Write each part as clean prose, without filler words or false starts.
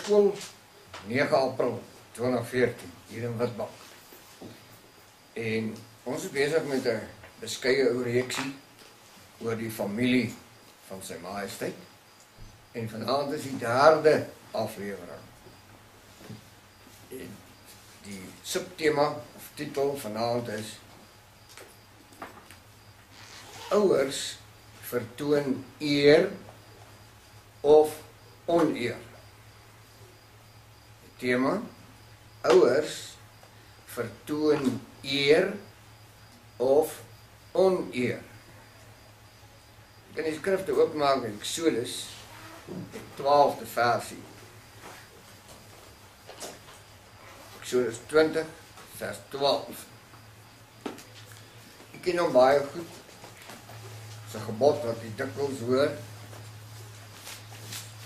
Hoërskool, 9 April 2014, hier in Witbank. En ons is besig met 'n beskeie ou reeksie oor die familie van sy majesteit. En vanaand is die 3de aflewering. En die subtema of titel vanaand is Ouers vertoon eer of oneer. Die tema, ouers vertoon eer of oneer. Ek kan die skrifte oopmaak in Exodus, die 12de versie. Exodus 20, vers 12. Ek ken hom baie goed. Dis 'n gebod wat jy dikwels hoor.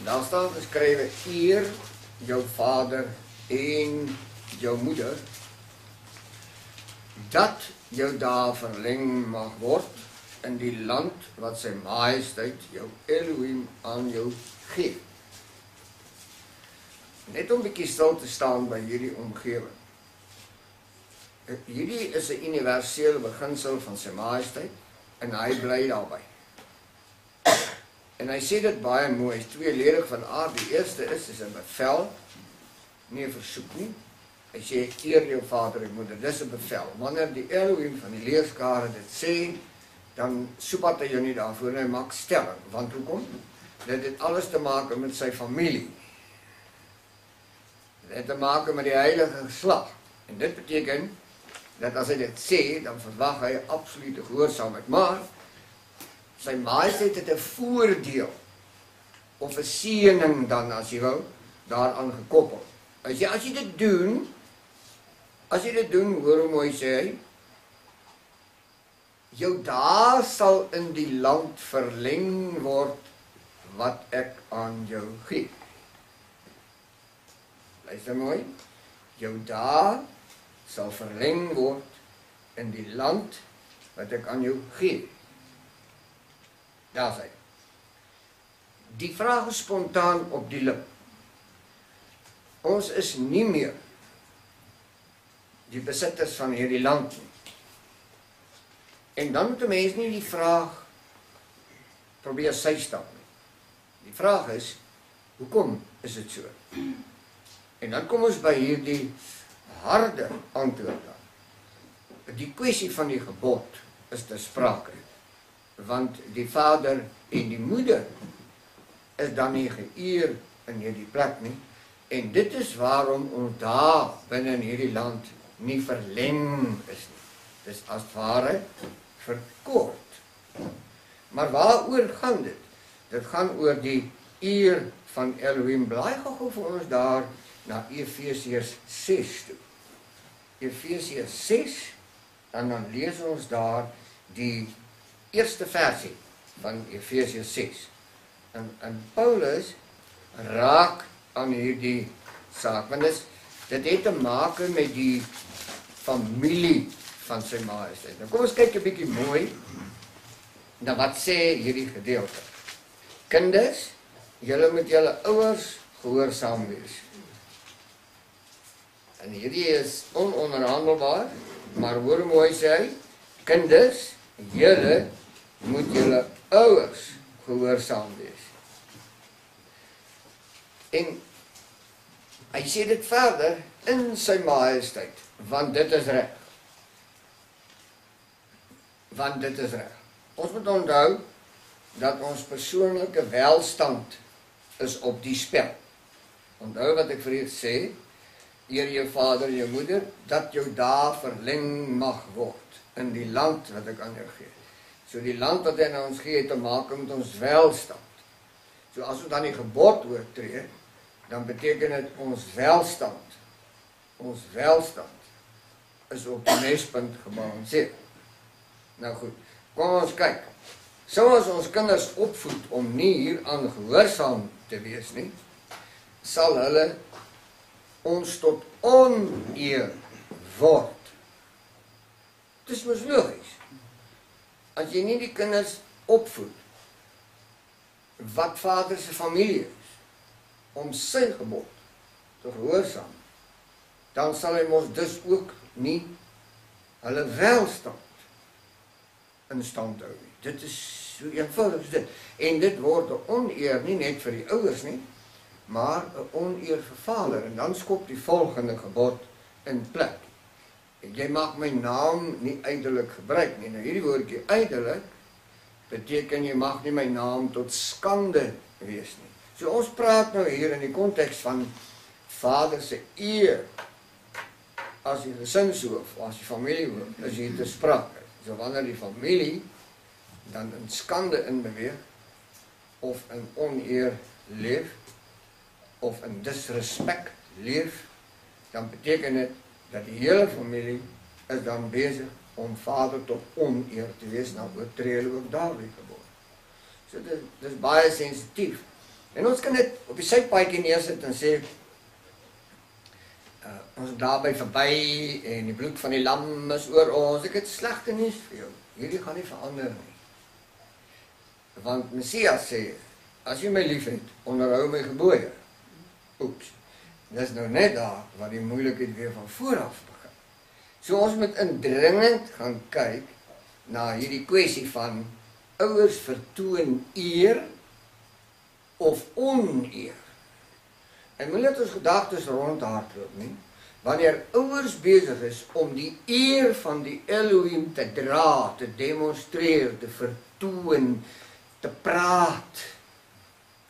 Daar staan geskrywe, eer jou vader en jou moeder, dat jou dae verleng mag word in die land wat sy majesteit, jou Elohim, aan jou gee. Net om 'n bietjie stil te staan by hierdie omgewing. Hierdie is 'n universele beginsel van sy majesteit, en hy bly daarby. En hy sê dit baie mooi, is tweeledig van aard. Die eerste is 'n bevel, nie 'n versoek nie. Hy sê, eer jou vader en moeder, dis 'n bevel. Wanneer die Elohim van die leerskare dit sê, dan soepat hy jou nie daarvoor, en hy maak stelling. Want hoekom? Dit het alles te maak met sy familie. Dit het te maak met die heilige geslag. En dit beteken, dat as hy dit sê, dan verwag hy absolute gehoorsaamheid. Maar, sy majesteit het 'n voordeel, of 'n seëning dan, as jy wou, daaraan gekoppel. Hy sê, as jy dit doen, hoor hoe mooi sê hy, jou dae sal in die land verleng word, wat ek aan jou gee. Luister mooi, jou dae sal verleng word in die land wat ek aan jou gee. Daar sê. Die vraag is spontaan op die lip. Ons is nie meer die besitters van hierdie land nie. En dan moet 'n mens nie die vraag probeer systap nie. Die vraag is, hoekom is dit so? En dan kom ons by hierdie harde antwoord dan. Die kwessie van die gebod is ter sprake, want die vader en die moeder is dan nie geëer in hierdie plek nie, en dit is waarom ons daar binne in hierdie land nie verleng is nie. Dis as ware verkort. Maar waaroor gaan dit? Dit gaan oor die eer van Elohim. Blaai gou vir ons daar na Efesiërs 6 toe. Efesiërs 6, en dan lees ons daar die eerste versie van Efesiërs 6. En Paulus raak aan hierdie saak, want dit het te maak met die familie van sy majesteit. Nou kom ons kyk 'n bietjie mooi na wat sê hierdie gedeelte. Kinders, julle moet julle ouers gehoorsaam wees. En hierdie is ononderhandelbaar, maar hoor mooi sê hy, kinders, julle moet julle ouers gehoorsaam wees. En hy sê dit verder in sy majesteit, want dit is reg. Want dit is reg. Ons moet onthou dat ons persoonlike welstand is op die spel. Onthou wat ek vir u sê, eer jou vader en jou moeder, dat jou dae verleng mag word in die land wat ek aan jou gee. So die land wat hy aan ons gee, het te maak met ons welstand. So as ons dan die gebod oortree, dan beteken dit ons welstand is op die mespunt gebalanseer. Nou goed, kom ons kyk. Sou ons kinders opvoed om nie hieraan gehoorsaam te wees nie, sal hulle ons tot oneer word. Dit is mos logies. As jy nie die kinders opvoed wat vader se familie is, om sy gebod te gehoorsaam, dan sal hy mos dus ook nie hulle welstand in stand hou nie. Dit is so eenvoudig as dit. En dit word 'n oneer nie net vir die ouers nie, maar 'n oneer vir Vader. En dan skop die volgende gebod in plek. Jy mag my naam nie ydelik gebruik nie. Nou hierdie woordjie ydelik beteken jy mag nie my naam tot skande wees nie. So ons praat nou hier in die konteks van Vader se eer as die gesinshoof, as die familiehoof, is hier te sprake. So wanneer die familie dan in skande inbeweeg, of in oneer leef, of in disrespect leef, dan beteken dit dat die hele familie is dan bezig om Vader tot oneer te wees, nou oortree hulle ook daardie gebod. So dit is baie sensitief. En ons kan dit op die sypaadjie neersit en sê, ons is daarby verby en die bloed van die lam is oor ons. Ek het slegte nuus vir jou. Hierdie gaan nie verander nie. Want Messias sê, as jy my lief het, onderhou my gebooie. Oeps. Dis nou net daar waar die moeilikheid weer van vooraf begin. So ons moet indringend gaan kyk na hierdie kwessie van ouers vertoon eer of oneer. En moet net ons gedagtes rondhardloop nie. Wanneer ouers bezig is om die eer van die Elohim te dra, te demonstreer, te vertoon, te praat,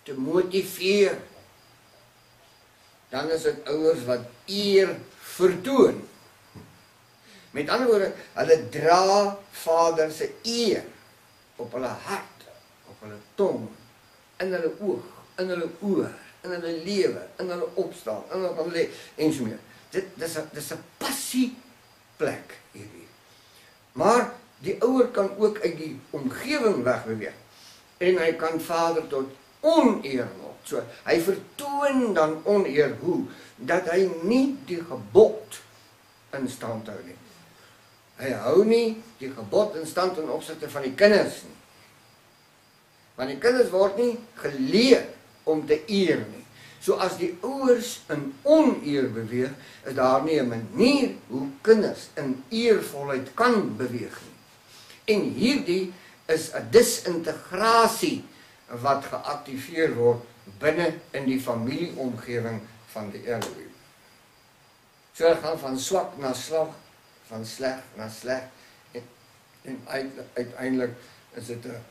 te motiveer, dan is dit ouers wat eer vertoon. Met ander woorde, hulle dra Vader se eer op hulle hart, op hulle tong, in hulle oog, in hulle oor, in hulle lewe, in hulle opstaan, in hulle lewe, en so meer. Dit is 'n passieplek hierdie. Maar die ouer kan ook uit die omgewing wegbeweeg. En hy kan Vader tot oneer word. So, hy vertoon dan oneer hoe? Dat hy nie die gebod in stand hou nie. Hy hou nie die gebod in stand ten opsigte van die kinders nie. Want die kinders word nie geleer om te eer nie. So as die ouers in oneer beweeg, is daar nie 'n manier hoe kinders in eervolheid kan beweeg nie. En hierdie is 'n disintegrasie wat geaktiveer word binne in die familieomgewing van die Elohim. So hy gaan van swak na swak, van sleg na sleg, en uiteindelik is dit 'n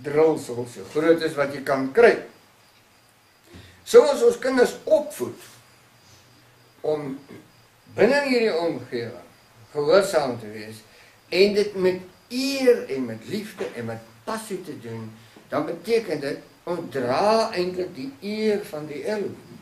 drulsel so groot is wat jy kan kry. So as ons kinders opvoed om binne hierdie omgewing gehoorsaam te wees en dit met eer en met liefde en met passie te doen, dan beteken dit ons dra eintlik die eer van die Elohim.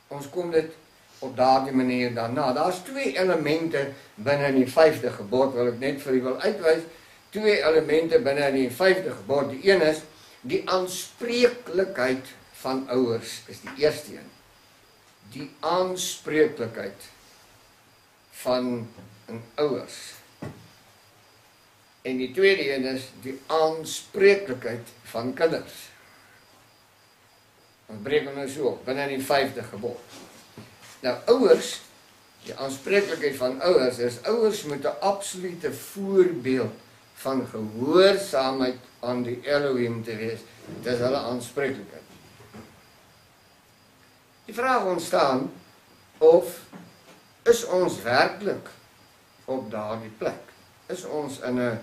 Ons kom dit op daardie manier dan na. Daar's twee elemente binne in die 5de gebod wat ek net vir u wil uitwys. Twee elemente binne in die 5de gebod. Die een is die aanspreeklikheid van ouers is die eerste een. Die aanspreeklikheid van 'n ouers. En die tweede een is die aanspreeklikheid van kinders. Ons breek hom nou so op, binne in die 5de gebod. Nou ouers, die aanspreeklikheid van ouers is, ouers moet 'n absolute voorbeeld van gehoorsaamheid aan die Elohim te wees. Dit is hulle aanspreeklikheid. Die vraag ontstaan, of is ons werklik op daardie plek? Is ons in 'n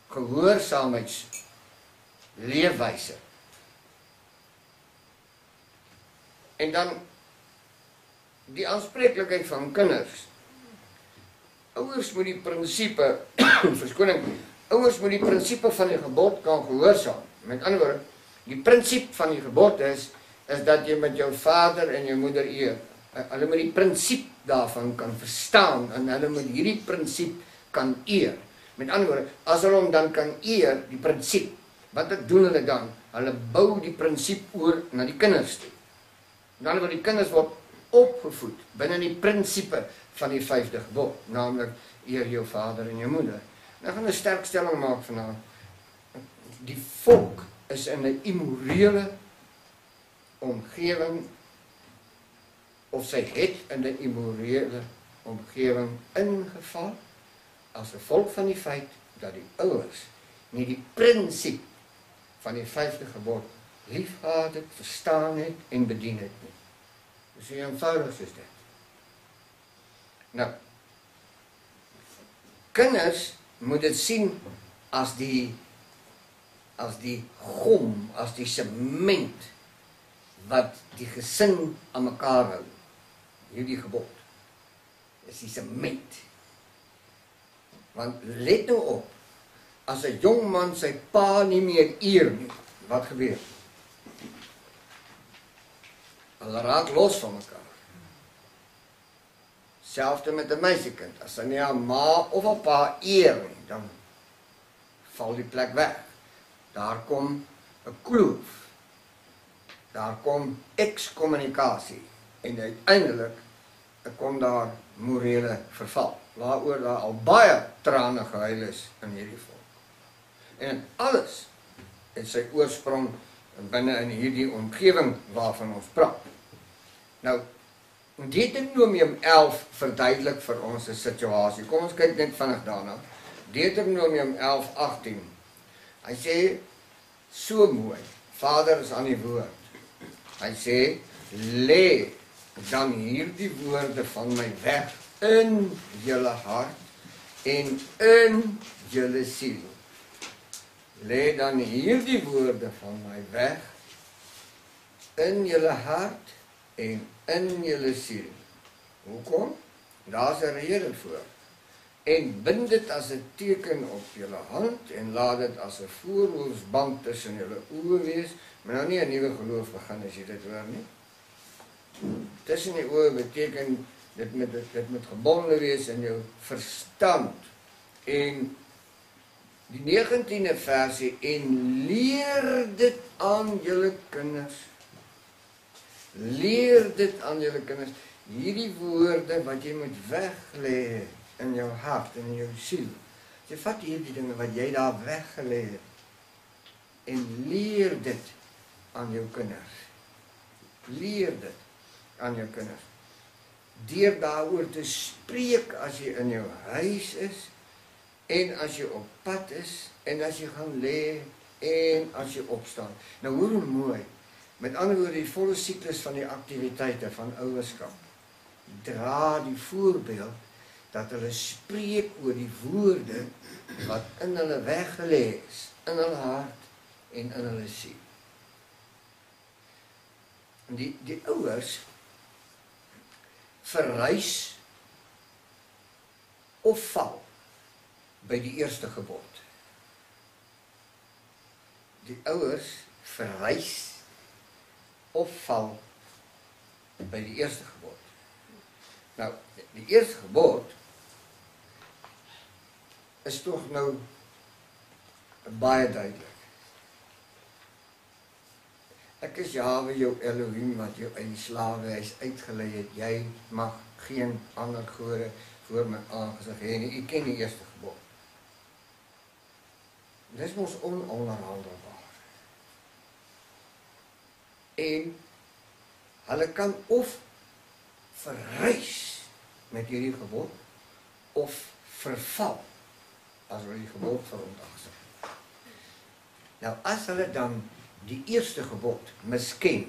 gehoorsaamheidsleefwyse? En dan die aanspreeklikheid van kinders. Ouers moet die prinsipe, verskoning, ouers moet die prinsipe van die gebod kan gehoorsaam. Met ander woorde, die prinsipe van die gebod is dat jy met jou vader en jou moeder eer. Hulle moet die prinsipe daarvan kan verstaan en hulle moet hierdie prinsipe kan eer. Met ander woorde, as hulle hom dan kan eer, die prinsipe, wat doen hulle dan? Hulle bou die prinsipe oor na die kinders toe. Dan word die kinders word opgevoed binne die prinsipe van die 5de gebod, naamlik eer jou vader en jou moeder. Nou gaan 'n sterk stelling maak vanaand. Die volk is in 'n immorele omgewing, of sy het in 'n immorele omgewing ingeval, as gevolg van die feit dat die ouers nie die prinsip van die 5de gebod liefgehad het, verstaan het en bedien het nie. Dis hoe eenvoudig is dit. Nou, kinders moet dit sien as die gom, as die sement wat die gesin aan mekaar hou. Hierdie gebod is die sement. Want let nou op, as 'n jong man sy pa nie meer eer nie, wat gebeur? Hulle raak los van mekaar. Selfs met 'n meisiekind, as sy nie haar ma of haar pa eer nie, dan val die plek weg. Daar kom 'n kloof. Daar kom ekskommunikasie. En uiteindelik kom daar morele verval. Waaroor daar al baie trane gehuil is in hierdie volk. En alles het sy oorsprong binne in hierdie omgewing waarvan ons praat. Nou, Deuteronomium 11 verduidelik vir ons 'n situasie. Kom ons kyk net vinnig daarna. Deuteronomium 11:18. Hy sê so mooi. Vader is aan die woord. Hy sê, lê dan hierdie woorde van my weg in julle hart en in julle siel. Lê dan hierdie woorde van my weg in julle hart en in julle siel. Hoekom? Daar's 'n rede voor. En bind dit as 'n teken op julle hand en laat dit as 'n voorhoofsband tussen julle oë wees. Maar nou nie 'n nuwe geloof begin as jy dit hoor nie. Tussen die oë beteken dit moet gebonde wees in jou verstand. En die 19de versie, en leer dit aan julle kinders. Leer dit aan julle kinders. Hierdie woorde wat jy moet weglê in jou hart en in jou siel. Jy vat hierdie dinge wat jy daar weggelê het en leer dit aan jou kinders. Leer dit aan jou kinders. Deur daaroor te spreek as jy in jou huis is en as jy op pad is en as jy gaan lê en as jy opstaan. Nou hoor hoe mooi. Met ander woorde, die volle siklus van die aktiwiteite van ouerskap dra die voorbeeld dat hulle spreek oor die woorde wat in hulle weggelê is, in hulle hart en in hulle siel. En die ouers verrys of val by die eerste gebod. Die ouers verrys of val by die eerste gebod. Nou, die eerste gebod is tog nou baie duidelik. Ek is Jahwe jou Elohim wat jou uit die slawehuis uitgelei het. Jy mag geen ander gode voor my aangesig hê nie. U ken die eerste gebod. Dis mos ononderhandelbaar. En hulle kan of verrys met hierdie gebod of verval as hulle die gebod veronagsaam. Nou as hulle dan die eerste gebod misken,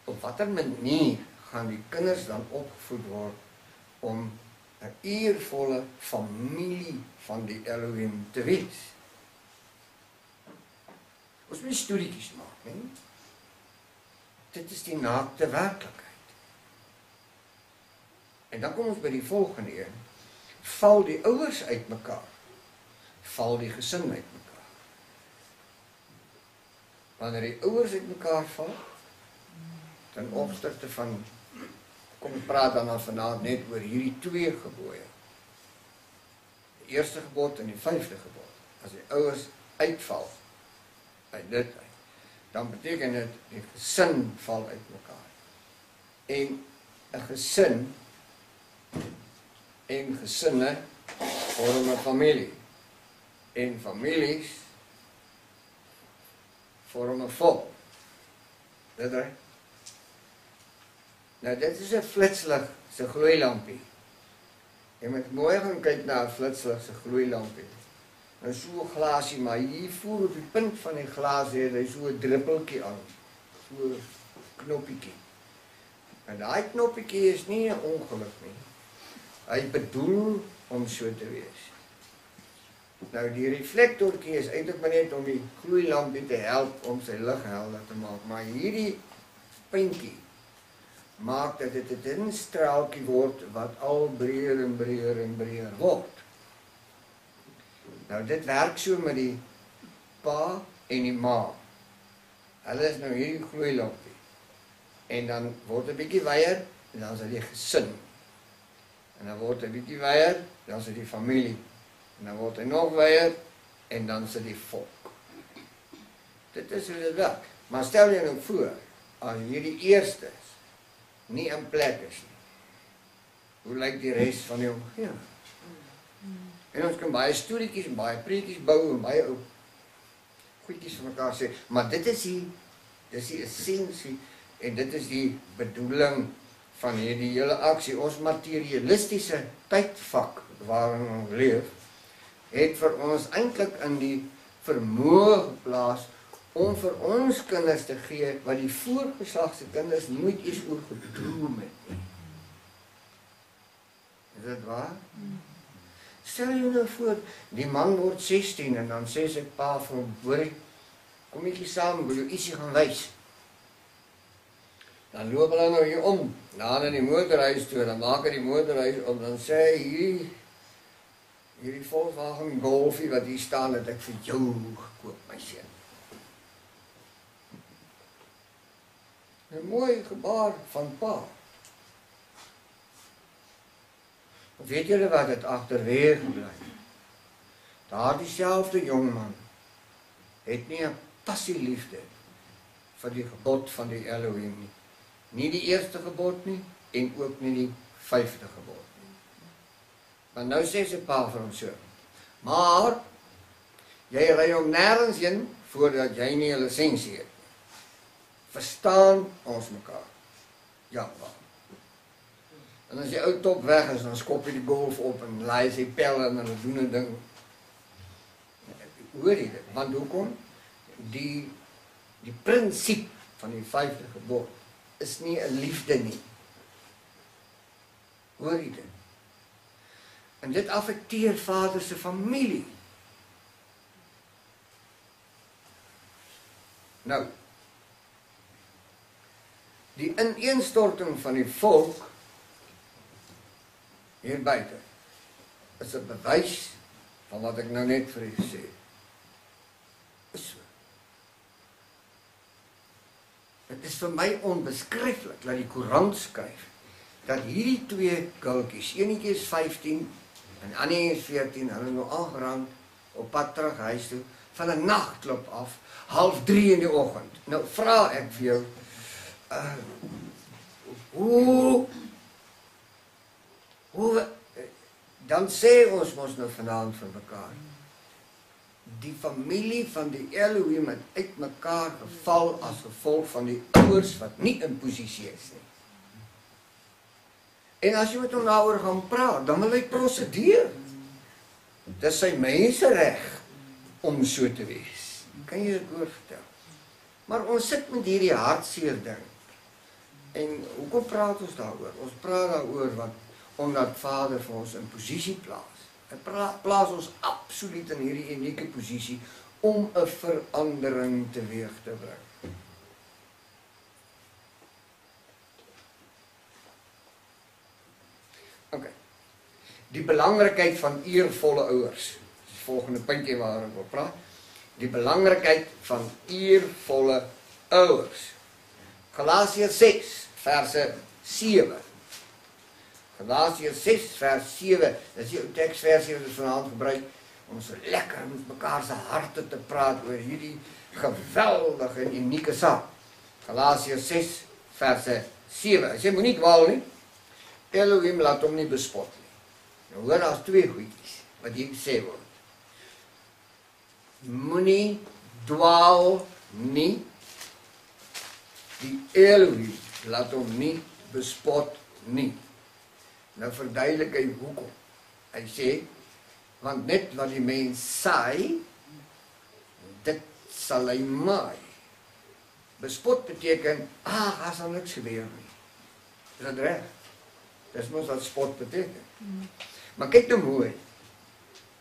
op watter manier gaan die kinders dan opgevoed word om 'n eervolle familie van die Elohim te wees? Ons moet studietjies maak, hè? Dit is die naakte werklikheid. En dan kom ons by die volgende een. Val die ouers uitmekaar? Val die gesin uitmekaar? Wanneer die ouers uitmekaar val, ten opsigte van, kom ons praat dan vanaand net oor hierdie twee gebooie. Die eerste gebod en die 5de gebod. As die ouers uitval, uit dit uit, dan beteken dit die gesin val uitmekaar. En 'n gesin en gesinne vorm 'n familie. En families vorm 'n volk. Dit reg? Nou dit is 'n flitslig se gloeilampie. Jy moet mooi gaan kyk na 'n flitslig se gloeilampie. Nou so 'n glasie, maar hier voor op die punt van die glas het hy so 'n druppeltjie aan. So 'n knoppietjie. En daai knoppietjie is nie 'n ongeluk nie. Hy bedoel om so te wees. Nou die reflektortjie is eintlik maar net om die gloeilampie te help om sy lig helder te maak, maar hierdie puntjie maak dat dit 'n dun straaltjie word wat al breër en breër en breër word. Nou dit werk so met die pa en die ma. Hulle is nou hierdie gloeilampie. En dan word 'n bietjie weier en dan is dit die gesin. En dan word 'n bietjie weier, dan is dit die familie. En dan word hy nog weier en dan sit die volk. Dit is hoe dit werk. Maar stel jy nou voor, as hierdie eerstes nie in plek is nie, hoe lyk die res van die omgewing? En ons kan baie storieetjies en baie preekies bou en baie ou goedjies van mekaar sê, maar dit is die essensie en dit is die bedoeling van hierdie hele aksie. Ons materialistiese tydvak waarin ons leef, het vir ons eintlik in die vermoë geplaas om vir ons kinders te gee wat die voorgeslag se kinders nooit eens oor gedroom het nie. Is dit waar? Stel jy nou voor, die man word 16 en dan sê sy pa vir hom, hoorie, kom ek hier saam, wil jou ietsie gaan wys. Dan loop hulle nou hier om, na die motorhuis toe, dan maak hy die motorhuis op, dan sê hy, hierdie Volkswagen Golfie wat hier staan, het ek vir jou gekoop, my seun. 'n mooi gebaar van pa. Weet julle wat het agterweeg gebly? Daardie selfde jongman het nie 'n passieliefde vir die gebod van die Elohim nie. Nie die eerste gebod nie en ook nie die 5de gebod nie. Maar nou sê sy pa vir hom so, maar jy ry hom nêrens heen voordat jy nie 'n lisensie het. Verstaan ons mekaar? Ja, maar. En as die ou top weg is, dan skop hy die Golf op en laai sy pelle en hulle doen 'n ding. Hoor jy dit? Want hoekom? Die prinsip van die 5de gebod is nie 'n liefde nie. Hoor jy dit? En dit affekteer vader se familie. Nou, die ineenstorting van die volk hier buite is 'n bewys van wat ek nou net vir u gesê het. Is so. Dit is vir my onbeskryflik dat die koerant skryf dat hierdie twee kultjies, enetjie is 15 en ander is 14, hulle nou aangerand op pad terug huis toe van 'n nagklub af, 2:30 in die oggend. Nou vra ek vir jou, dan sê ons mos nou vanaand vir mekaar, die familie van die Elohim het uit mekaar geval as gevolg van die ouers wat nie in posisie is nie. En as jy met hom daaroor gaan praat, dan wil hy prosedeer. Dis sy mensereg om so te wees. Kan jy dit oorvertel? Maar ons sit met hierdie hartseer ding. En hoekom praat ons daaroor? Ons praat daaroor omdat Vader vir ons in posisie plaas. Hy plaas ons absoluut in hierdie unieke posisie om 'n verandering teweeg te bring. Okay. Die belangrikheid van eervolle ouers. Dis die volgende puntjie waaroor ek wil praat. Die belangrikheid van eervolle ouers. Galasiërs 6 verse 7. Galasiërs 6 vers 7. Dis die ou teksversie wat ons vanaand gebruik om so lekker met mekaar se harte te praat oor hierdie geweldige en unieke saak. Galasiërs 6 verse 7. Hy sê moenie dwaal nie. Elohim laat hom nie bespot nie. Nou hoor, daar's twee goedjies wat hier gesê word. Moenie dwaal nie. Die Elohim laat hom nie bespot nie. Nou verduidelik hy hoekom. Hy sê, want net wat die mens saai, dit sal hy maai. Bespot beteken, daar sal niks gebeur nie. Is dat reg? Dis mos wat spot beteken. Maar kyk nou mooi.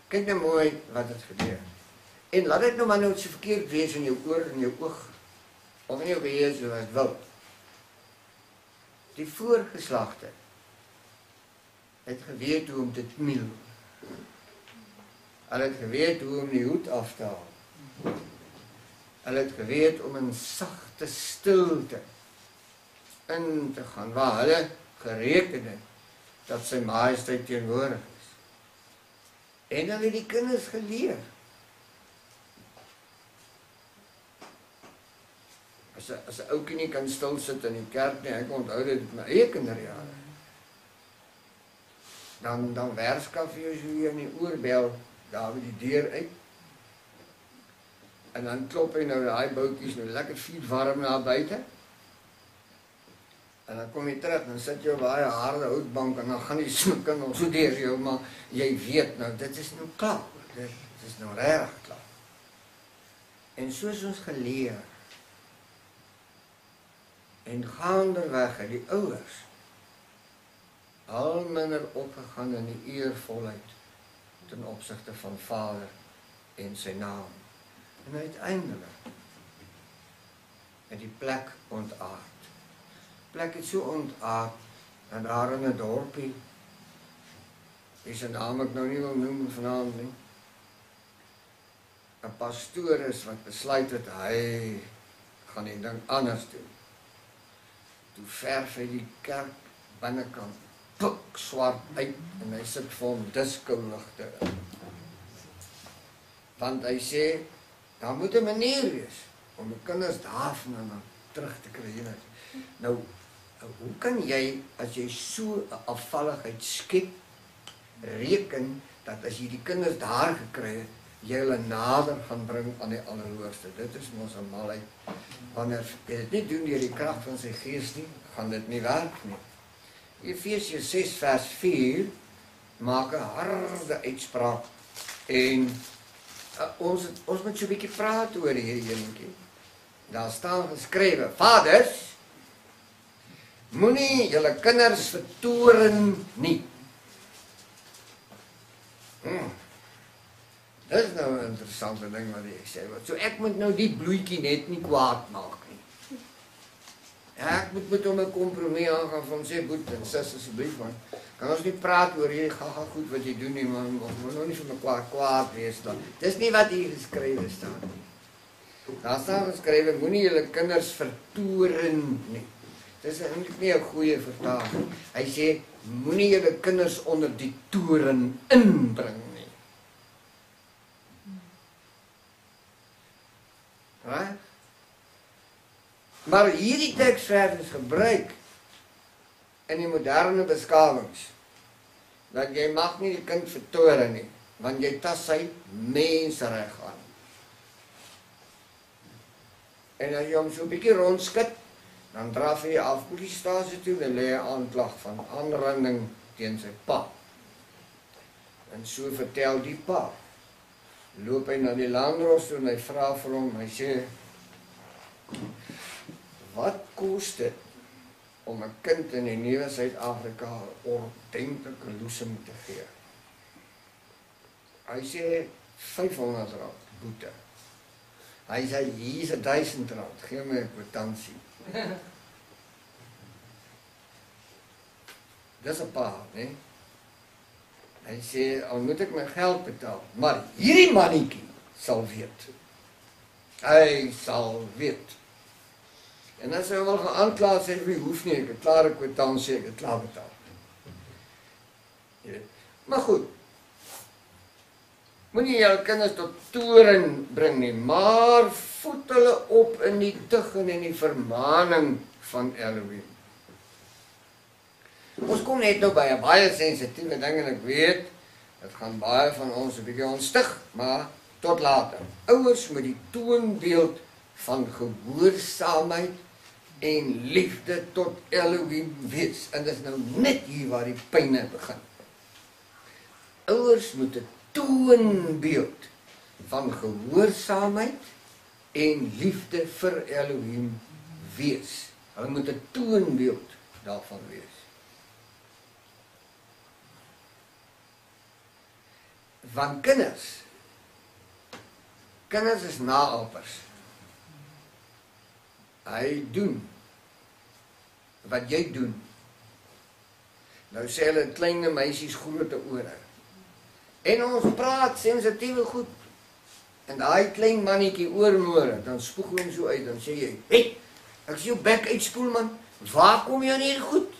Kyk nou mooi wat het gebeur. En laat dit nou maar nou so verkeerd wees in jou oor en jou oog, of in jou geheue soos dit wil. Die voorgeslagte het geweet hoe om te kniel. Hulle het geweet hoe om die hoed af te haal. Hulle het geweet om in sagte stilte in te gaan, waar hulle gereken het dat sy majesteit teenwoordig is. En hulle het die kinders geleer. As 'n oukie nie kan stil sit in die kerk nie, ek onthou dit met my eie kinderjare. Dan werskaf jy so hier in die oorbel, daar by die deur uit. En dan klop hy nou daai boutjies nou lekker vuur warm na buite. En dan kom jy terug, dan sit jy op daai harde houtbank en dan gaan die smikke nog so deur jou, maar jy weet nou, dit is nou klaar. Dit is nou reg klaar. En soos ons geleer, en gaandeweg het die ouers al minder opgegaan in die eervolheid ten opsigte van Vader en sy naam. En uiteindelik het die plek ontaard. Die plek het so ontaard, en daar in 'n dorpie, wie se naam ek nou nie wil noem vanaand nie, 'n pastoor is wat besluit het, hy gaan die ding anders doen. Toe verf hy die kerk binnekant pik swart uit, en hy sit vir hom disco-ligte in. Want hy sê, daar moet 'n manier wees om die kinders daarvan terug te kry. Nou, hoe kan jy, as jy so 'n afvalligheid skep, reken dat as jy die kinders daar gekry het, jy hulle nader gaan bring aan die Allerhoogste? Dit is mos 'n malheid. Wanneer jy dit nie doen deur die krag van sy gees nie, gaan dit nie werk nie. Efesiërs 6 vers 4 maak 'n harde uitspraak, en ons moet so 'n bietjie praat oor hierdie enetjie. Daar staan geskrywe, vaders, moenie julle kinders vertoren nie. Dit is nou 'n interessante ding wat ek sê. So ek moet nou die bloetjie net nie kwaad maak nie. Ek moet met hom 'n kompromie aangaan van sê, boet en sis asseblief man, kan ons nie praat oor hierdie gaga goed wat jy doen nie, man, of moet nou nie vir mekaar kwaad wees dan. Dis nie wat hier geskrywe staan nie. Daar staan geskrywe, moenie julle kinders vertoren nie. Dis eintlik nie 'n goeie vertaling. Hy sê, moenie julle kinders onder die toren inbring nie. Right? Maar hierdie teksvers is gebruik in die moderne beskawings, dat jy mag nie die kind vertoren nie, want jy tas sy mensreg aan. En as jy hom so 'n bietjie rondskit, dan draf hy af polisiestasie toe en lê 'n aanklag van aanranding teen sy pa. En so vertel die pa. Loop hy na die landros toe en hy vra vir hom, hy sê, wat kos dit om 'n kind in die nuwe Suid-Afrika 'n ordentlike loesem te gee? Hy sê R500 boete. Hy sê hier's R1000, gee my 'n kwitansie. Dis 'n pa, né? Hy sê, al moet ek my geld betaal, maar hierdie mannetjie sal weet. Hy sal weet. En as hy wel geaanklaar sê, wie hoef nie, ek het klare kwitansie, ek het klaar betaal. Maar goed, moenie jou kinders tot toren bring nie, maar voed hulle op in die tug en in die vermaning van Elohim. Ons kom net nou by 'n baie sensitiewe ding, en ek weet, dit gaan baie van ons 'n bietjie ontstig, maar tot later. Ouers moet die toonbeeld van gehoorsaamheid en liefde tot Elohim wees. En dis nou net hier waar die pyne begin. Ouers moet 'n toonbeeld van gehoorsaamheid en liefde vir Elohim wees. Hulle moet 'n toonbeeld daarvan wees. Want kinders is naapers. Hy doen wat jy doen. Nou sê hulle kleine meisies groot ore. En ons praat sensitiewe goed. En daai klein mannetjie oormore, dan spoeg hom so uit, dan sê jy, hey, ek sê jou bek uit skool man, waar kom jy aan hierdie goed?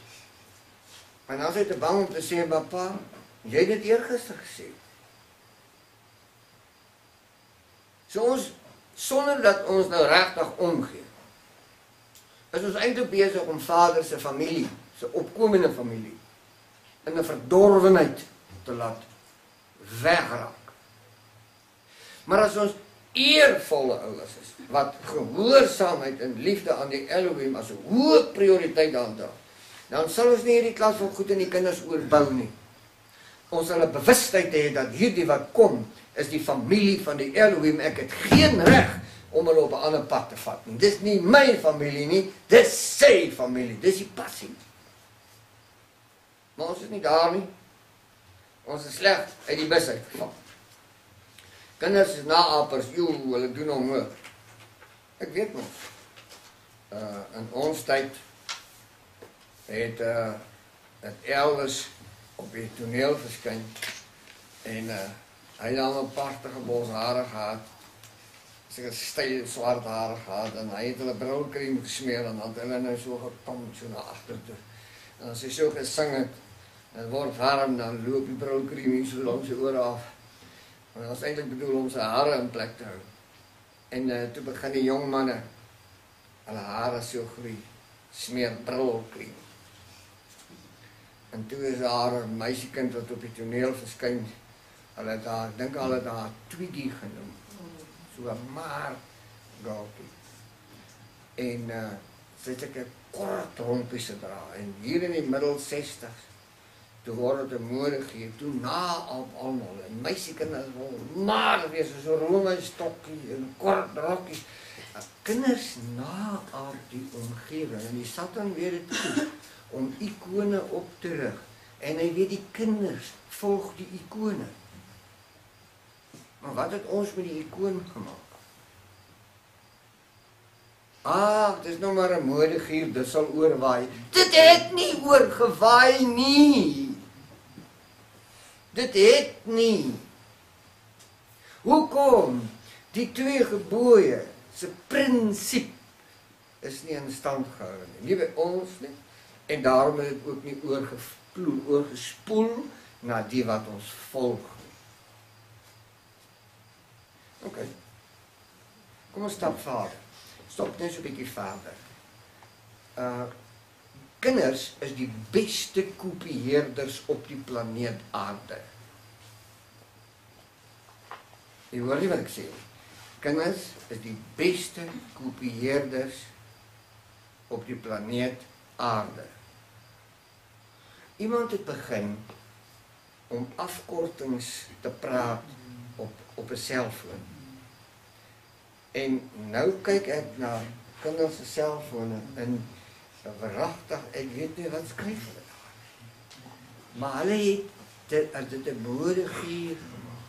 En dan is hy te bang om te sê, papa, jy het dit eergister gesê. So ons, sonder dat ons nou regtig omgee, is ons eintlik besig om vader se familie, se opkomende familie, in 'n verdorwenheid te laat wegraak. Maar as ons eervolle ouers is, wat gehoorsaamheid en liefde aan die Elohim as 'n hoë prioriteit handhaaf, dan sal ons nie hierdie klas van goed in die kinders oorbou nie. Ons sal 'n bewustheid hê dat hierdie wat kom, is die familie van die Elohim. Ek het geen reg om hulle op 'n ander pad te vat nie. Dis nie my familie nie, dis sy familie, dis die passie. Maar ons is nie daar nie. Ons is sleg uit die bus uitgeval. Kinders is naapers, hulle doen hom. Ek weet mos. In ons tyd het Elvis op die toneel verskyn en hy het al 'n pragtige bos hare gehad, seker styl swart hare gehad, en hy het hulle brilkrem gesmeer en dan het hulle nou so gepomp so na agter toe. En as hy so gesing het, en word warm, dan loop die brilkrem hier so langs sy ore af. En dat was eintlik bedoel om sy hare in plek te hou. En toe begin die jong manne hulle hare so groei, smeer brilkrem. En toe is daar 'n meisiekind wat op die toneel verskyn. Hulle het haar, ek dink hulle het haar Twiggy genoem. So 'n maar gaaltjie. En sy het 'n kort rompie gedra. En hier in die middel 60's, toe word dit 'n mode gegee, toe na op almal. En meisiekinders wil maar wees so 'n rome stokkie en kort rokkies. Kinders na op die omgewing. En die Satan weet dit goed, om ikone op te rig. En hy weet die kinders volg die ikone. Maar wat het ons met die ikoon gemaak? Dit is nou maar 'n modegier, dit sal oorwaai. Dit het nie oorgewaai nie. Dit het nie. Hoekom? Die 2 gebooie se prinsip is nie in stand gehou nie. Nie by ons nie. En daarom het dit ook nie oorgespoel na die wat ons volg. Oké. Kom ons stap verder. Stop net so 'n bietjie verder. Kinders is die beste kopieerders op die planeet Aarde. Jy hoor nie wat ek sê nie. Kinders is die beste kopieerders op die planeet Aarde. Iemand het begin om afkortings te praat op 'n selfoon. En nou kyk ek na kinders se selfone en verragtig, ek weet nie wat skryf hulle daar. Maar hulle het dit 'n modegier gemaak.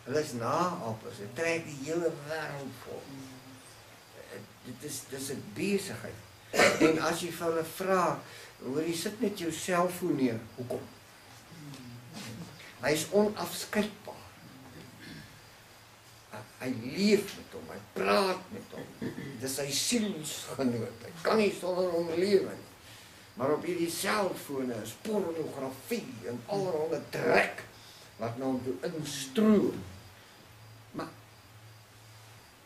Hulle is naapers, dit trek die hele wêreld vol. Dit is 'n besigheid. En as jy vir hulle vra, hoor jy sit met jou selfoon neer, hoekom? Hy is onafskeidbaar. Hy leef met hom, hy praat met hom. Dis sy sielsgenoot. Hy kan nie sonder hom lewe nie. Maar op hierdie selfone is pornografie en allerlei trek wat nou om toe instroom. Maar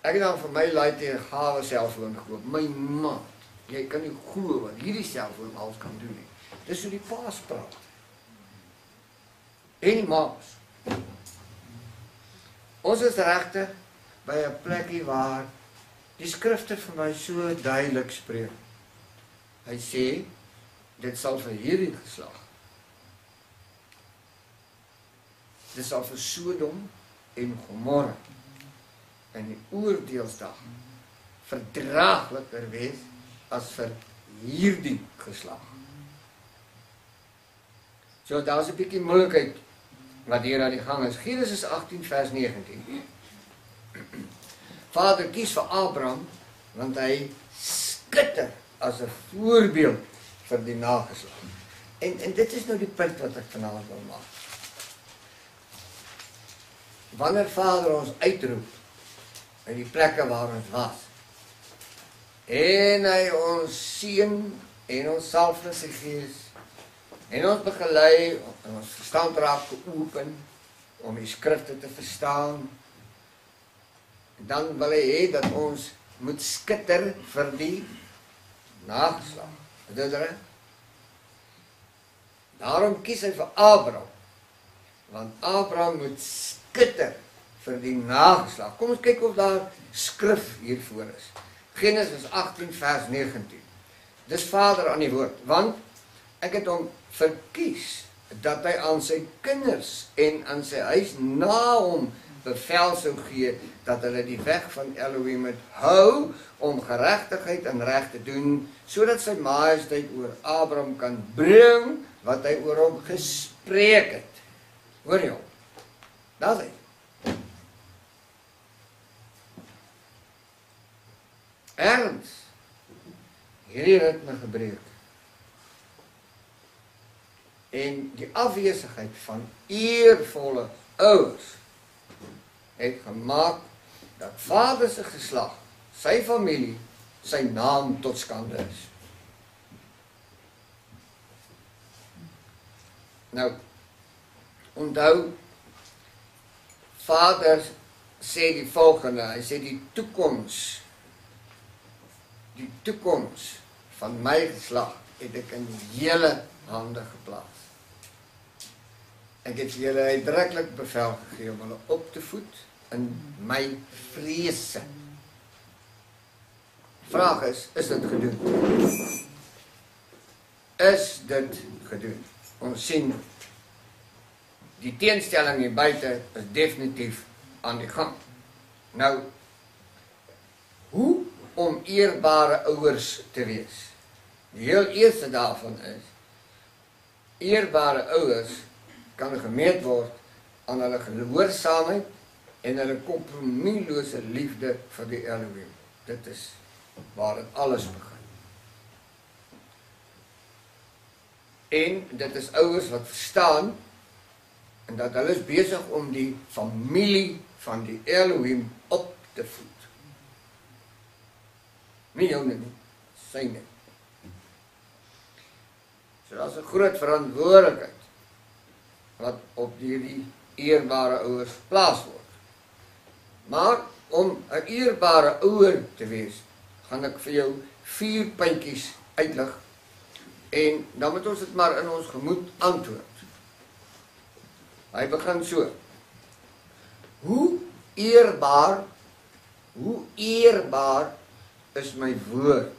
ek het dan vir my laaite 'n gawe selfoon gekoop. My maat, jy kan nie glo wat hierdie selfoon alles kan doen nie. Dis hoe die paas praat. En die maas. Ons is regtig by 'n plekkie waar die skrifte vir my so duidelik spreek. Hy sê, dit sal vir hierdie geslag, dit sal vir Sodom en Gomorra in die oordeelsdag verdraagliker wees as vir hierdie geslag. So, daar is 'n bietjie moeilikheid wat hier aan die gang is. Genesis 18 vers 19. Vader kies vir Abraham, want hy skitter as 'n voorbeeld vir die nageslag. En dit is nou die punt wat ek vanaand wil maak. Wanneer Vader ons uitroep in die plekke waar ons was, en hy ons seën en ons salf met sy Gees, en ons begelei, en ons verstand raak geopen, om die skrifte te verstaan, dan wil hy hê dat ons moet skitter vir die nageslag. Is dit reg? Daarom kies hy vir Abraham, want Abraham moet skitter vir die nageslag. Kom ons kyk of daar skrif hiervoor is. Genesis 18 vers 19. Dis Vader aan die woord, want ek het hom verkies dat hy aan sy kinders en aan sy huis na hom bevel sou gee dat hulle die weg van Elohim moet hou om geregtigheid en reg te doen, sodat sy majesteit oor Abraham kan bring wat hy oor hom gespreek het. Hoor jy hom? Dat is hy. Erns, hierdie ritme gebreek. En die afwesigheid van eervolle ouers het gemaak dat Vader se geslag, sy familie, sy naam tot skande is. Nou, onthou, Vader sê die volgende, hy sê die toekoms van my geslag het ek in julle hande geplaas. Ek het julle uitdruklik bevel gegee om hulle op te voed in my vrese. Vraag is dit gedoen? Is dit gedoen? Ons sien, die teenstelling hier buite is definitief aan die gang. Nou, hoe om eerbare ouers te wees? Die heel eerste daarvan is, eerbare ouers kan gemeet word aan hulle gehoorsaamheid en hulle kompromieslose liefde vir die Elohim. Dit is waar dit alles begin. En dit is ouers wat verstaan en dat hulle is besig om die familie van die Elohim op te voed. Nie joune nie, syne. So dat is 'n groot verantwoordelikheid wat op hierdie eerbare ouers plaas word. Maar om 'n eerbare ouer te wees, gaan ek vir jou 4 puntjies uitlig en dan moet ons dit maar in ons gemoed antwoord. Hy begin so. Hoe eerbaar is my woord?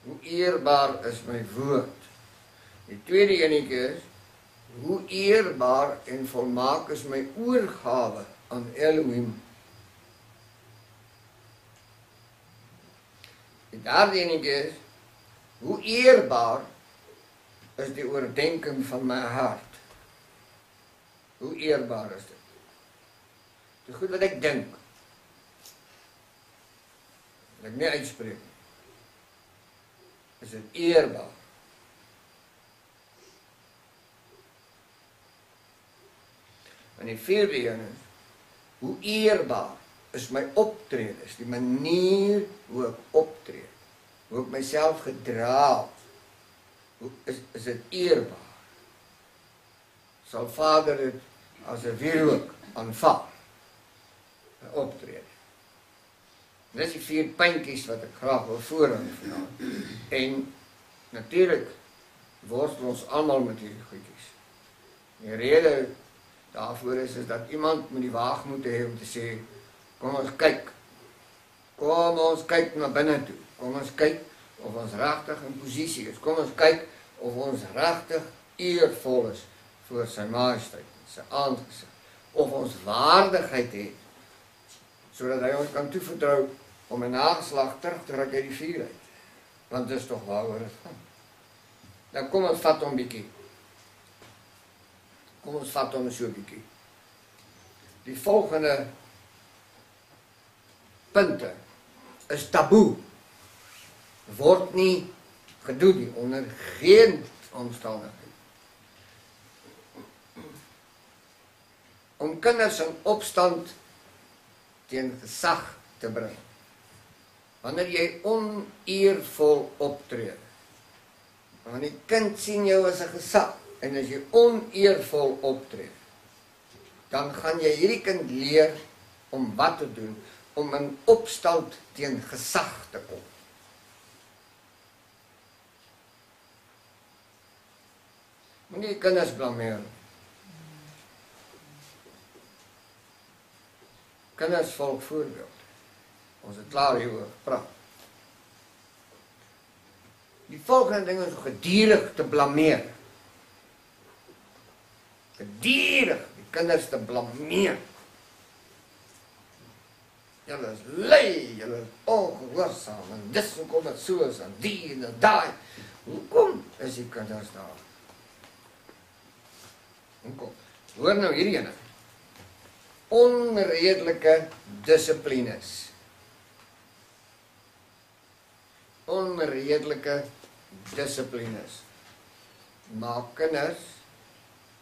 Hoe eerbaar is my woord? Die tweede enetjie is, hoe eerbaar en volmaak is my oorgawe aan Elohim? Die derde enetjie is, hoe eerbaar is die oordenking van my hart? Hoe eerbaar is dit? Die goed wat ek dink, wat ek nie uitspreek, is dit eerbaar? En die vierde een is, hoe eerbaar is my optredes, die manier hoe ek optree, hoe ek myself gedra, hoe is dit eerbaar? Sal Vader dit as 'n wierook aanvaar, 'n optrede. Dis die 4 puntjies wat ek graag wil voorhou vanaand. En natuurlik worstel ons almal met hierdie goedjies. Die rede daarvoor is dat iemand met die waagmoed hê om te sê, kom ons kyk na binne toe. Kom ons kyk of ons regtig in posisie is. Kom ons kyk of ons regtig eervol is voor sy majesteit, sy aangesig. Of ons waardigheid het, sodat hy ons kan toevertrou om 'n nageslag terug te trek uit die vuur uit. Want dis tog waaroor dit gaan. Dan kom ons vat hom bietjie. Kom ons vat hom so bietjie. Die volgende punte is taboe. Word nie gedoen nie, onder geen omstandigheid. Om kinders in opstand teen gesag te bring. Wanneer jy oneervol optree, wanneer die kind sien jou as 'n gesag, en as jy oneervol optree, dan gaan jy hierdie kind leer om wat te doen, om in opstand teen gesag te kom. Moenie die kinders blameer. Kinders volg voorbeeld. Ons het klaar hieroor gepraat. Die volgende ding is gedurig te blameer. Gedurig die kinders te blameer. Julle is lui, julle is ongehoorsaam, en dis hoekom dit so is, en die en daai. Hoekom is die kinders daar? Hoekom? Hoor nou hierdie ene. Onredelike dissiplines. Onredelike dissiplines maak kinders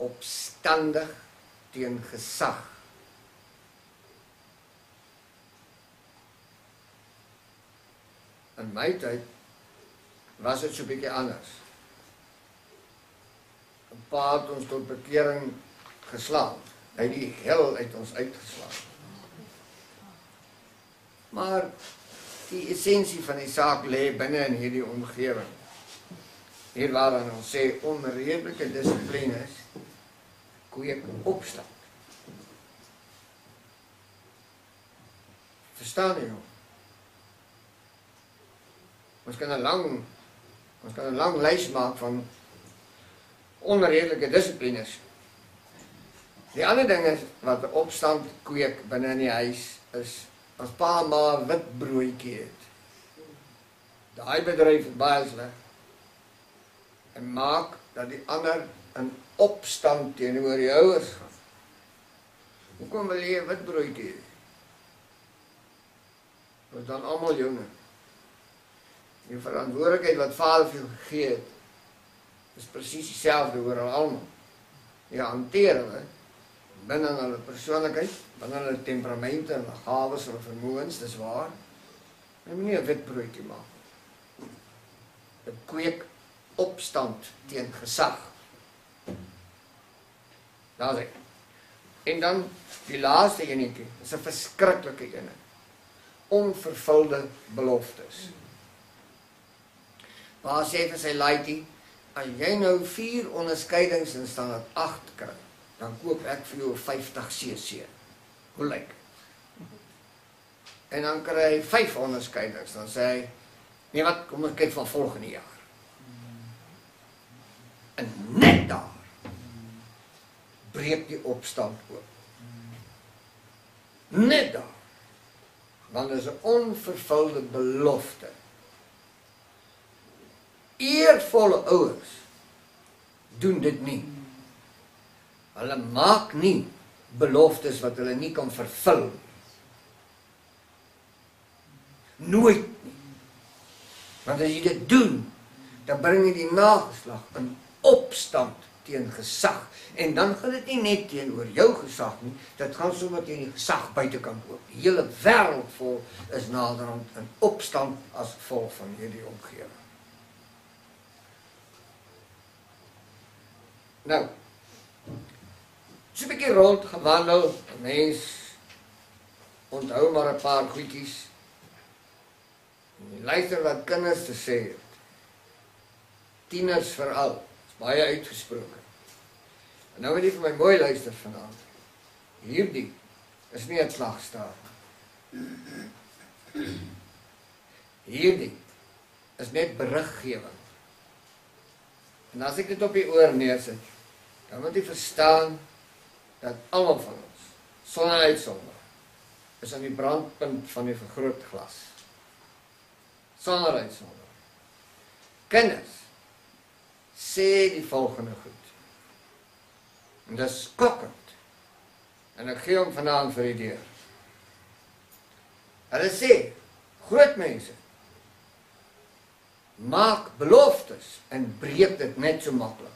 opstandig teen gesag. In my tyd was dit so 'n bietjie anders. 'n Pa het ons tot bekering geslaan. Hy het die hel uit ons uitgeslaan. Maar die essensie van die saak lê binne in hierdie omgewing. Hier waarin ons sê onredelike dissiplines kweek opstand. Verstaan jy nou? Ons kan 'n lang lys maak van onredelike dissiplines. Die ander ding is wat 'n opstand kweek binne in die huis is as pa en ma wit broodjie het. Daai bedryf is baie sleg. En maak dat die ander in opstand teenoor die ouers gaan. Hoekom wil jy 'n wit broodjie hê? Ons dan almal joune. Die verantwoordelikheid wat Vader vir jou gegee het, is presies dieselfde oor almal. Jy hanteer hulle binne hulle persoonlikheid, binne hulle temperamente en gawes en vermoëns, dis waar. Jy moet nie 'n wit broodjie maak. Dit kweek opstand teen gesag. Daar's hy. En dan die laaste enetjie, is 'n verskriklike ene. Onvervulde beloftes. Waar sê vir sy laaitie, as jy nou 4 onderskeidings in standaard 8 kry, dan koop ek vir jou 50 cc. Hoe lyk? En dan kry hy 5 onderskeidings, dan sê hy, nee wat, kom ons kyk van volgende jaar. En net daar breek die opstand oop. Net daar. Want dit is 'n onvervulde belofte. Eervolle ouers doen dit nie. Hulle maak nie beloftes wat hulle nie kan vervul. Nooit nie. Want as jy dit doen, dan bring jy die nageslag in opstand teen gesag. En dan gaan dit nie net teenoor jou gesag nie, dit gaan sommer teen die gesag buitekant ook. Die hele wêreld vol is naderhand in opstand as gevolg van hierdie omgewing. Nou, so 'n bietjie rond gewandel, 'n mens onthou maar 'n paar goedjies. Luister wat kinders te sê het. Tieners veral, is baie uitgesproke. En nou wil jy vir my mooi luister vanaand. Hierdie is nie 'n slagstaaf. Hierdie is net beriggewing. En as ek dit op die oor neersit, dan moet jy verstaan dat almal van ons, sonder uitsondering, is aan die brandpunt van die vergrootglas. Sonder uitsondering. Kinders sê die volgende goed. En dit is skokkend. En ek gee hom vanaand vir die deur. Hulle sê, groot mense, maak beloftes en breek dit net so maklik.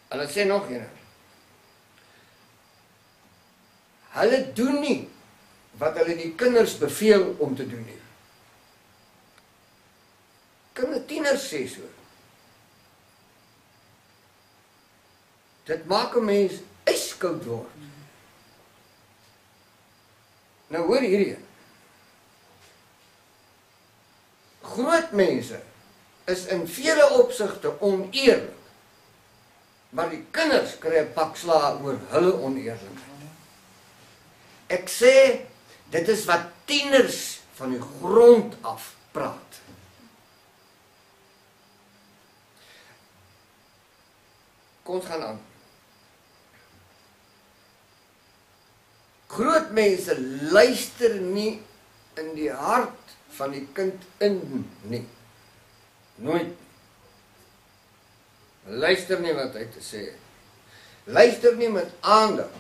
Hulle sê nog een. Hulle doen nie wat hulle die kinders beveel om te doen nie. Tieners sê so. Dit maak 'n mens yskoud word. Nou hoor hierdie. Groot mense is in vele opsigte oneerlik. Maar die kinders kry 'n pak slaag oor hulle oneerlikheid. Ek sê, dit is wat tieners van die grond af praat. Kom ons gaan aan. Groot mense luister nie in die hart van die kind in nie. Nooit. Luister nie wat hy te sê het. Luister nie met aandag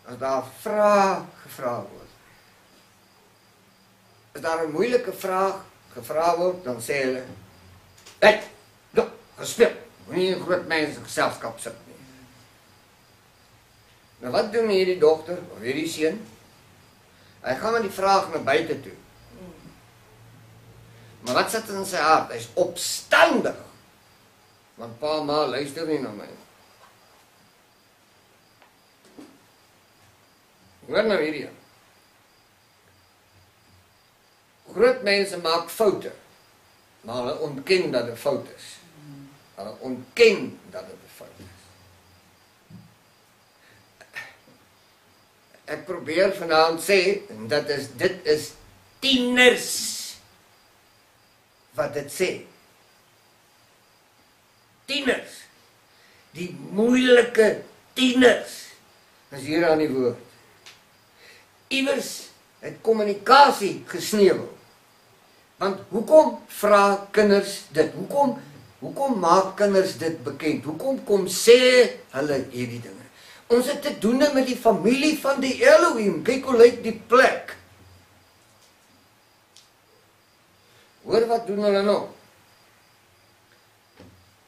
as daar vrae gevra word. As daar 'n moeilike vraag gevra word, dan sê hulle, "Hey, look, gespeel. Moenie in groot mense geselskap sit nie." Nou wat doen hierdie dogter of hierdie seun? Hy gaan met die vraag na buite toe. Maar wat sit in sy hart? Hy's opstandig. Want pa, ma, luister nie na my. Hoor nou hierdie. Groot mense maak foute, maar hulle ontken dat dit fout is. Hulle ontken dat dit 'n fout is. Ek probeer vanaand sê, en dit is tieners wat dit sê. Tieners, die moeilike tieners, is hier aan die woord. Iewers het kommunikasie gesneuwel. Want hoekom vra kinders dit? Hoekom maak kinders dit bekend? Hoekom kom sê hulle hierdie dinge? Ons het te doen met die familie van die Elohim. Kyk hoe lyk die plek. Hoor wat doen hulle nou?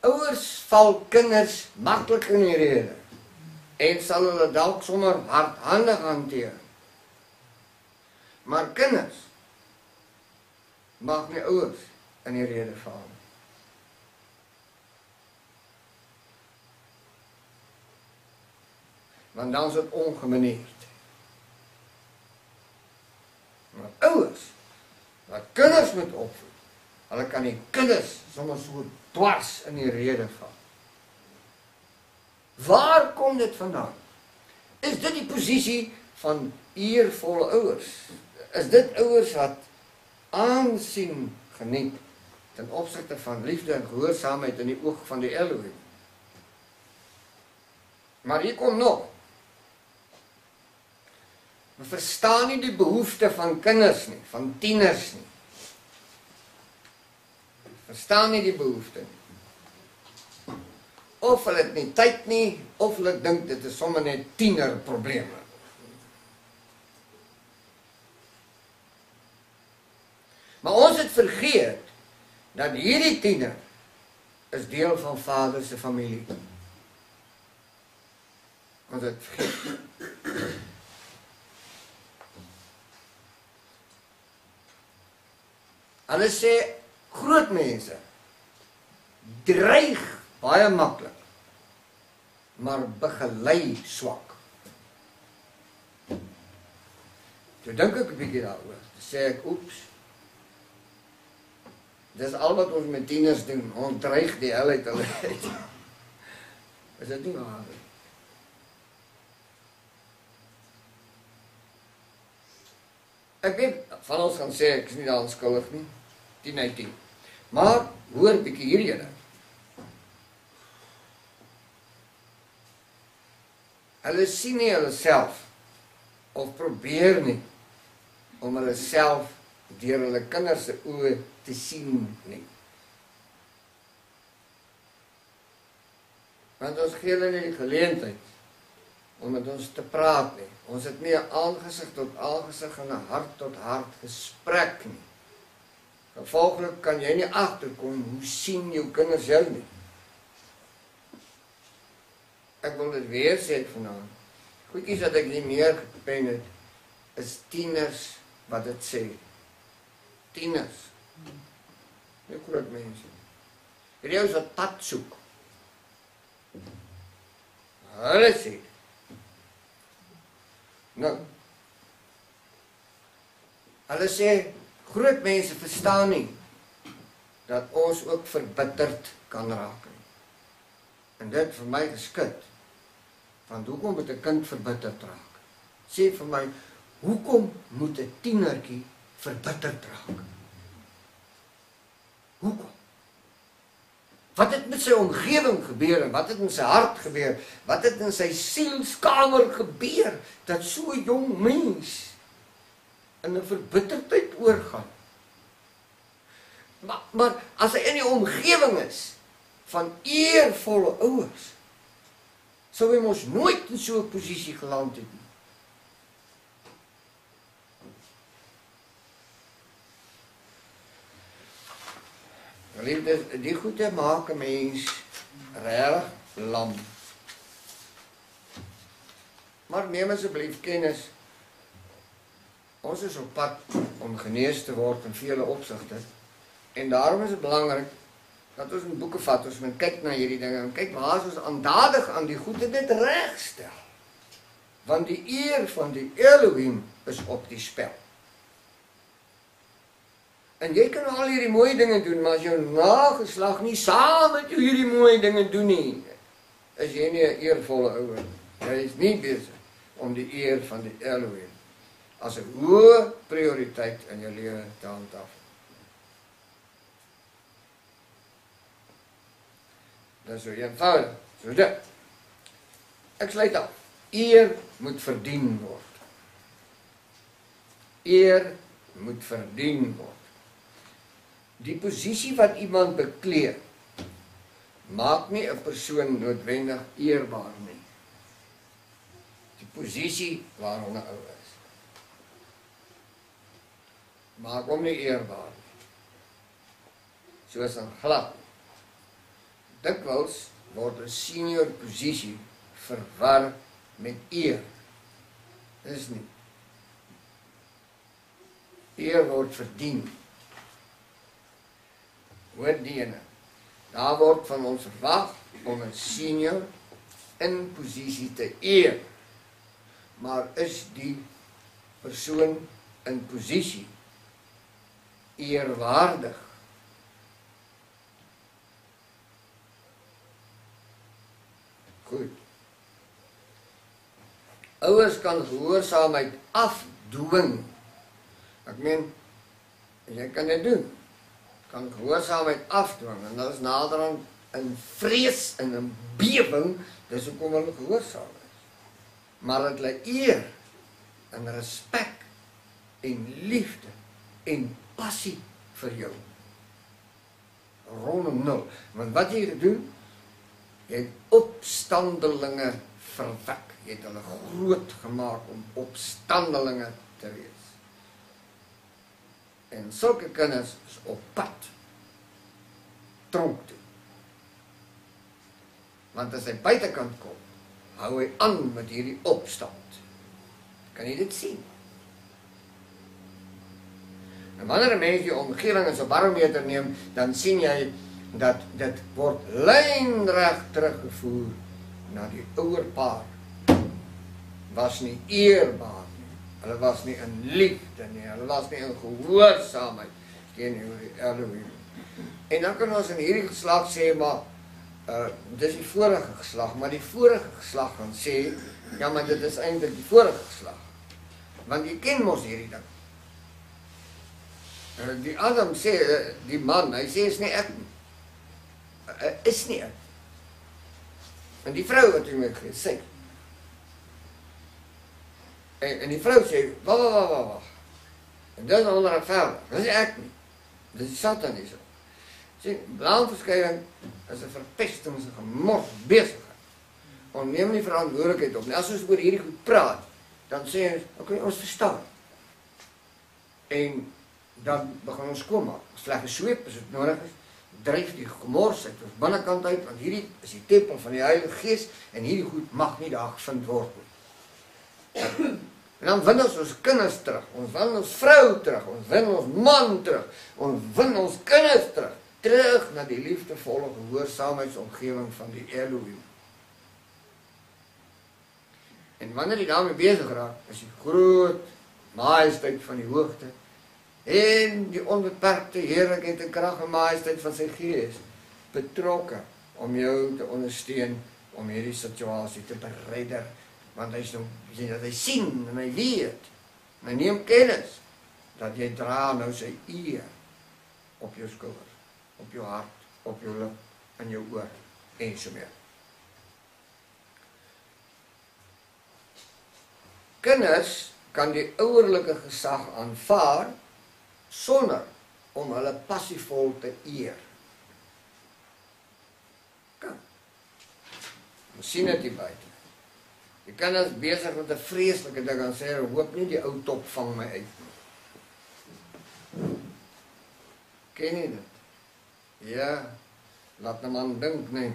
Ouers val kinders maklik in die rede en sal hulle dalk sommer hardhandig hanteer. Maar kinders mag nie ouers in die rede val. Want dan is dit ongemanierd. Maar ouers wat kinders moet opvoed, hulle kan die kinders sommer so dwars in die rede val. Waar kom dit vandaan? Is dit die posisie van eervolle ouers? Is dit ouers wat aansien geniet ten opsigte van liefde en gehoorsaamheid in die oog van die Elohim? Maar hier kom nog. We verstaan nie die behoefte van kinders nie, van tieners nie. Verstaan nie die behoefte nie. Of hulle het nie tyd nie, of hulle dink dit is sommer net tienerprobleme. Maar ons het vergeet dat hierdie tiener is deel van Vader se familie. Ons het vergeet. Hulle sê, groot mense dreig baie maklik, maar begelei swak. Toe dink ek 'n bietjie daaroor. Toe sê ek, oeps, dis al wat ons met tieners doen, ons dreig die hel uit hulle uit. Is dit nie waar nie? Ek weet, van ons gaan sê, ek is nie daaraan skuldig nie, 10 uit 10. Maar, hoor bietjie hierdie ene. Hulle sien nie hulle self, of probeer nie, om hulle self deur hulle kinders se oë te sien nie. Want ons gee hulle nie die geleentheid om met ons te praat nie. Ons het nie 'n aangesig tot aangesig en 'n hart tot hart gesprek nie. Gevolglik kan jy nie agterkom hoe sien jou kinders jou nie. Ek wil dit weer sê vanaand. Goedjies wat ek nie meer gepen het, is tieners wat dit sê. Tieners. Nie groot mense. Hierdie ouens wat pad soek. Hulle sê. Nou. Hulle sê, groot mense verstaan nie, dat ons ook verbitterd kan raak nie. En dit vir my geskit. Want hoekom moet 'n kind verbitterd raak? Sê vir my, hoekom moet 'n tienertjie verbitterd raak? Hoekom? Wat het met sy omgewing gebeur en wat het in sy hart gebeur? Wat het in sy sielskamer gebeur dat so 'n jong mens in 'n verbitterdheid oorgaan? Maar as hy in die omgewing is van eervolle ouers, sou hy mos nooit in so 'n posisie geland het nie. Liefdes, die goede maak 'n mens regtig lam. Maar neem asseblief kennis. Ons is op pad om genees te word in vele opsigte. En daarom is dit belangrik dat ons in boeke vat, ons moet kyk na hierdie dinge en kyk waar ons aandadig aan die goede dit regstel. Want die eer van die Elohim is op die spel. En jy kan al hierdie mooi dinge doen, maar as jou nageslag nie saam met jou hierdie mooi dinge doen nie, is jy nie 'n eervolle ouer. Jy is nie besig om die eer van die Elohim as 'n hoë prioriteit in jou lewe te handhaaf. Dat is so eenvoudig, so dit. Ek sluit af. Eer moet verdien word. Eer moet verdien word. Die posisie wat iemand beklee, maak nie 'n persoon noodwendig eerbaar nie. Die posisie waaronder hy is, maak hom nie eerbaar nie. Soos in glad. Dikwels word 'n senior posisie verwar met eer. Dis nie. Eer word verdien. Hoor die ene. Daar word van ons verwag om 'n senior in posisie te eer. Maar is die persoon in posisie eerwaardig? Goed. Ouers kan gehoorsaamheid afdwing. Ek meen, jy kan dit doen. Kan gehoorsaamheid afdwing, en dat is naderhand in vrees en in bewing, dis hoekom hulle gehoorsaam is. Maar dat hulle eer en respek en liefde en passie vir jou. Rondom nul. Want wat jy doen, jy het opstandelinge verwek. Jy het hulle groot gemaak om opstandelinge te wees. En sulke kinders is op pad tronk toe. Want as hy buitekant kom, hou hy aan met hierdie opstand. Kan jy dit sien? En wanneer 'n mens die omgewing as 'n barometer neem, dan sien jy dat dit word lynreg teruggevoer na die ouer paar. Was nie eerbaar nie. Hulle was nie in liefde nie. Hulle was nie in gehoorsaamheid teenoor die Elohim. En dan kan ons in hierdie geslag sê, maar dis die vorige geslag, maar die vorige geslag gaan sê, ja, maar dit is eintlik die vorige geslag. Want jy ken mos hierdie ding. Die Adam sê, die man, hy sê is nie ek nie. Is nie ek. En die vrou wat hy my gesê. En die vrou sê, wag. En dit is onregverdig. Dis nie ek nie. Dis die Satan nie so. Sien, belangenverskywing is 'n verpesting, is 'n gemors besigheid. Ons neem nie verantwoordelikheid op nie. As ons oor hierdie goed praat, dan sê ons, okay, ons verstaan. En dan begin ons skoonmaak. As slegte sweep, as dit nodig is, dryf die gemors uit ons binnekant uit, want hierdie is die tempel van die Heilige Gees, en hierdie goed mag nie daar gevind word nie. En dan win ons kinders terug, ons win ons vrou terug, ons win ons man terug, ons win ons kinders terug na die liefdevolle gehoorsaamheidsomgewing van die Elohim. En wanneer jy daarmee besig raak, is die groot majesteit van die hoogte en die onbeperkte heerlikheid en krag en majesteit van sy Gees betrokke om jou te ondersteun om hierdie situasie te beredder. Want hy sien en hy weet, en hy neem kennis, dat jy dra nou sy eer op jou skouers, op jou hart, op jou lip, in jou oor, en so meer. Kinders kan die ouerlike gesag aanvaar, sonder om hulle passievol te eer. Kan. Ons sien dit hier buite. Die kinders besig met 'n vreeslike ding en sê, hoop nie die ou top vang my uit nie. Ken jy dit? Ja, laat 'n man dink, nee.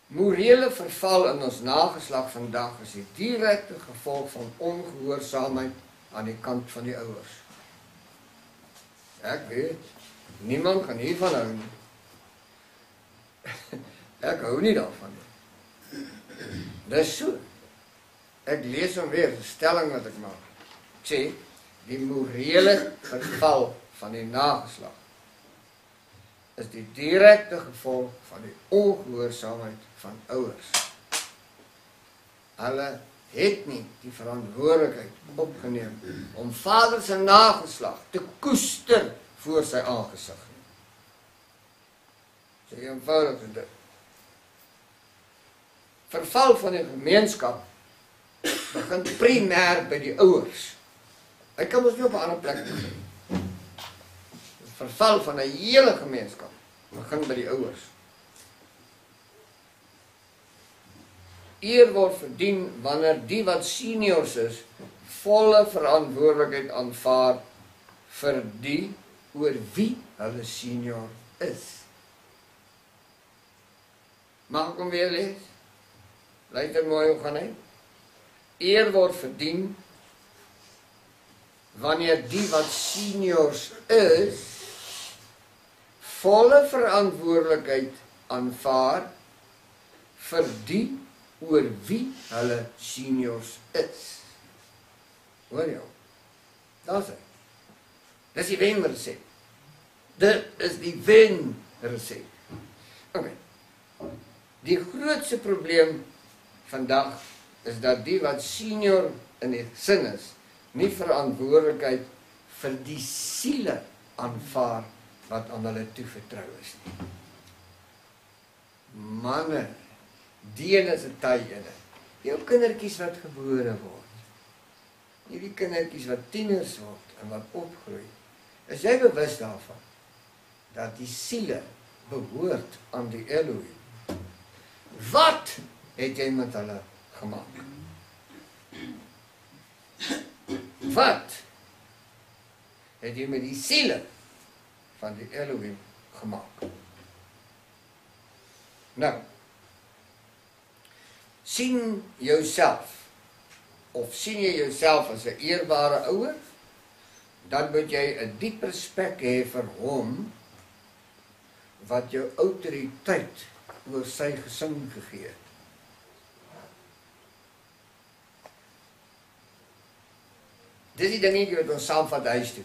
Morele verval in ons nageslag vandag is die direkte gevolg van ongehoorsaamheid aan die kant van die ouers. Ek weet, niemand kan hiervan hou nie. Ek hou nie daarvan nie. Dis so. Ek lees hom weer, die stelling wat ek maak. Ek sê, die morele verval van die nageslag is die direkte gevolg van die ongehoorsaamheid van ouers. Hulle het nie die verantwoordelikheid opgeneem om vader se nageslag te koester voor sy aangesig. Sê eenvoudig is dit. Verval van die gemeenskap begin primêr by die ouers. Hy kan ons nie op 'n ander plek begin. Verval van 'n hele gemeenskap begin by die ouers. Eer word verdien wanneer die wat seniors is, volle verantwoordelikheid aanvaar vir die oor wie hulle senior is. Mag ek hom weer lees? Luister mooi hoe gaan hy. Eer word verdien wanneer die wat seniors is, volle verantwoordelikheid aanvaar vir die oor wie hulle seniors is. Hoor jou? Daar's hy. Dis die wenresep. Dit is die wenresep. Okay. Die grootste probleem vandag is dat die wat senior in die gesin is, nie verantwoordelikheid vir die siele aanvaar wat aan hulle toevertrou is nie. Manne, die ene is 'n tye. Jou kindertjies wat gebore word, nie die kindertjies wat tieners word en wat opgroei. Is jy bewus daarvan dat die siele behoort aan die Elohim? Wat het jy met hulle gemaak? Wat het jy met die siele van die Elohim gemaak? Nou, sien jouself, of sien jy jouself as 'n eerbare ouer, dan moet jy 'n diep respek hê vir hom wat jou autoriteit oor sy gesin gegee het. Dis die dingetjie wat ons saamvat huis toe.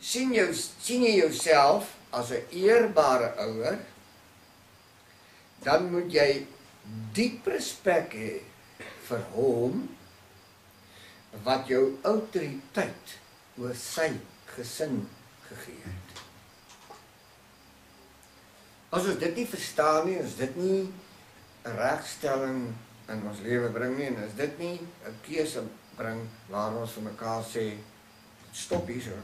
Sien jy jouself as 'n eerbare ouer, dan moet jy diep respek hê vir hom wat jou autoriteit oor sy gesin gegee het. As ons dit nie verstaan nie, as dit nie 'n regstelling in ons lewe bring nie, en as dit nie 'n keuse bring waar ons vir mekaar sê, stop hier so.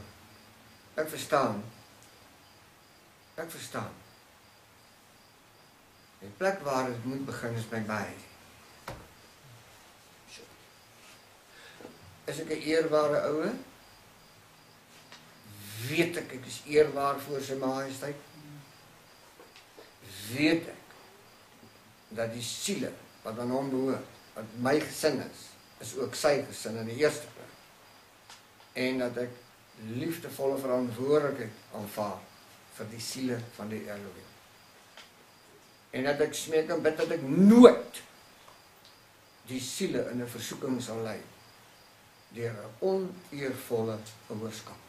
Ek verstaan. Die plek waar dit moet begin is by my. Is ek 'n eerbare ouer? Weet ek is eerbaar voor sy majesteit? Weet ek dat die siele wat aan hom behoort, wat my gesin is ook sy gesin in die eerste plek. En dat ek liefdevolle verantwoordelikheid aanvaar vir die siele van die Elohim. En dat ek smeek en bid dat ek nooit die siele in 'n versoeking sal lei deur 'n oneervolle ouerskap.